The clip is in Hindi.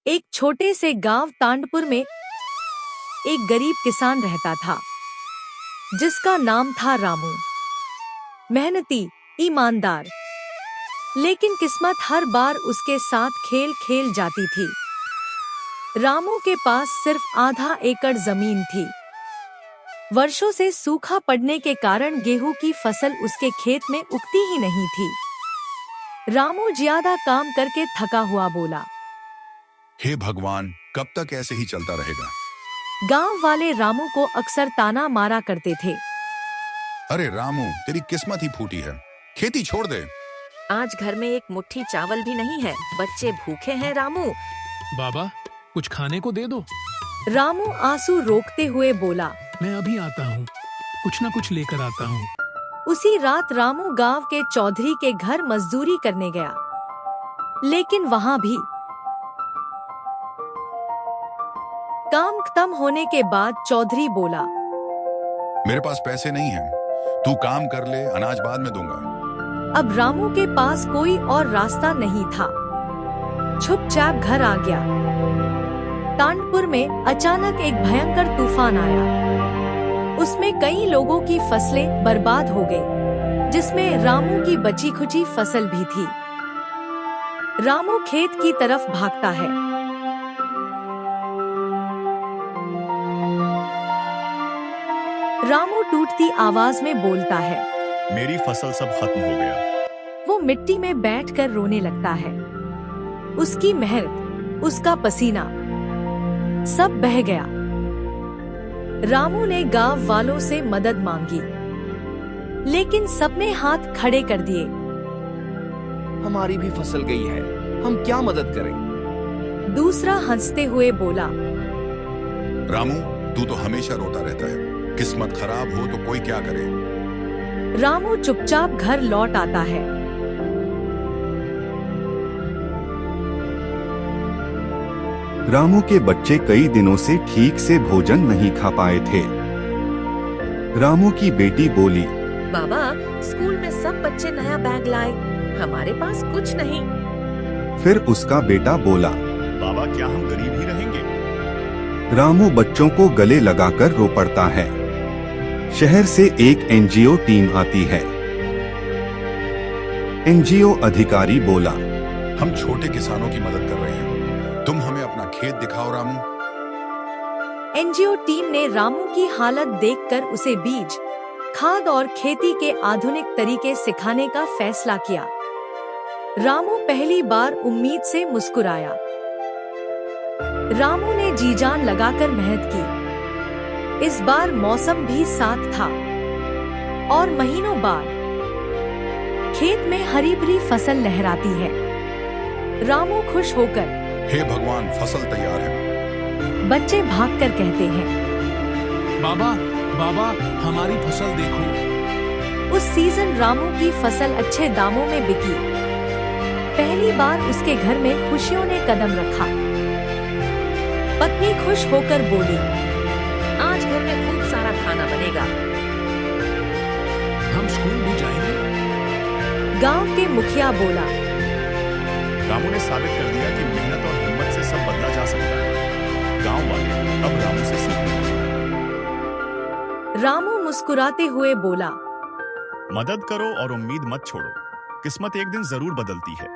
एक छोटे से गांव तांडपुर में एक गरीब किसान रहता था जिसका नाम था रामू। मेहनती, ईमानदार, लेकिन किस्मत हर बार उसके साथ खेल खेल जाती थी। रामू के पास सिर्फ आधा एकड़ जमीन थी। वर्षों से सूखा पड़ने के कारण गेहूं की फसल उसके खेत में उगती ही नहीं थी। रामू ज्यादा काम करके थका हुआ बोला, हे भगवान, कब तक ऐसे ही चलता रहेगा। गांव वाले रामू को अक्सर ताना मारा करते थे। अरे रामू, तेरी किस्मत ही फूटी है, खेती छोड़ दे। आज घर में एक मुट्ठी चावल भी नहीं है, बच्चे भूखे हैं। रामू, बाबा कुछ खाने को दे दो। रामू आंसू रोकते हुए बोला, मैं अभी आता हूँ, कुछ न कुछ लेकर आता हूँ। उसी रात रामू गांव के चौधरी के घर मजदूरी करने गया, लेकिन वहां भी काम खत्म होने के बाद चौधरी बोला, मेरे पास पैसे नहीं हैं, तू काम कर ले, अनाज बाद में दूंगा। अब रामू के पास कोई और रास्ता नहीं था। चुपचाप घर आ गया। तांडपुर में अचानक एक भयंकर तूफान आया। उसमें कई लोगों की फसलें बर्बाद हो गई, जिसमें रामू की बची खुची फसल भी थी। रामू खेत की तरफ भागता है। रामू टूटती आवाज में बोलता है, मेरी फसल सब खत्म हो गया। वो मिट्टी में बैठकर रोने लगता है। उसकी मेहनत, उसका पसीना सब बह गया। रामू ने गांव वालों से मदद मांगी, लेकिन सबने हाथ खड़े कर दिए। हमारी भी फसल गई है, हम क्या मदद करें? दूसरा हंसते हुए बोला, रामू, तू तो हमेशा रोता रहता है, किस्मत खराब हो तो कोई क्या करे। रामू चुपचाप घर लौट आता है। रामू के बच्चे कई दिनों से ठीक से भोजन नहीं खा पाए थे। रामू की बेटी बोली, बाबा स्कूल में सब बच्चे नया बैग लाए, हमारे पास कुछ नहीं। फिर उसका बेटा बोला, बाबा क्या हम गरीब ही रहेंगे? रामू बच्चों को गले लगाकर रो पड़ता है। शहर से एक एनजीओ टीम आती है। एनजीओ अधिकारी बोला, हम छोटे किसानों की मदद कर रहे हैं, तुम हमें अपना खेत दिखाओ। रामू, एनजीओ टीम ने रामू की हालत देखकर उसे बीज, खाद और खेती के आधुनिक तरीके सिखाने का फैसला किया। रामू पहली बार उम्मीद से मुस्कुराया। रामू ने जी जान लगाकर मेहनत की। इस बार मौसम भी साथ था और महीनों बाद खेत में हरी भरी फसल लहराती है। रामू खुश होकर, हे भगवान, फसल तैयार है। बच्चे भागकर कहते हैं, बाबा बाबा हमारी फसल देखो। उस सीजन रामू की फसल अच्छे दामों में बिकी। पहली बार उसके घर में खुशियों ने कदम रखा। पत्नी खुश होकर बोली, आज घर में खूब सारा खाना बनेगा। हम स्कूल भी जाएंगे। गांव के मुखिया बोला, रामू ने साबित कर दिया कि मेहनत और हिम्मत से सब बदला जा सकता है। गांव वाले अब रामू से सीखते हैं। रामू मुस्कुराते हुए बोला, मदद करो और उम्मीद मत छोड़ो, किस्मत एक दिन जरूर बदलती है।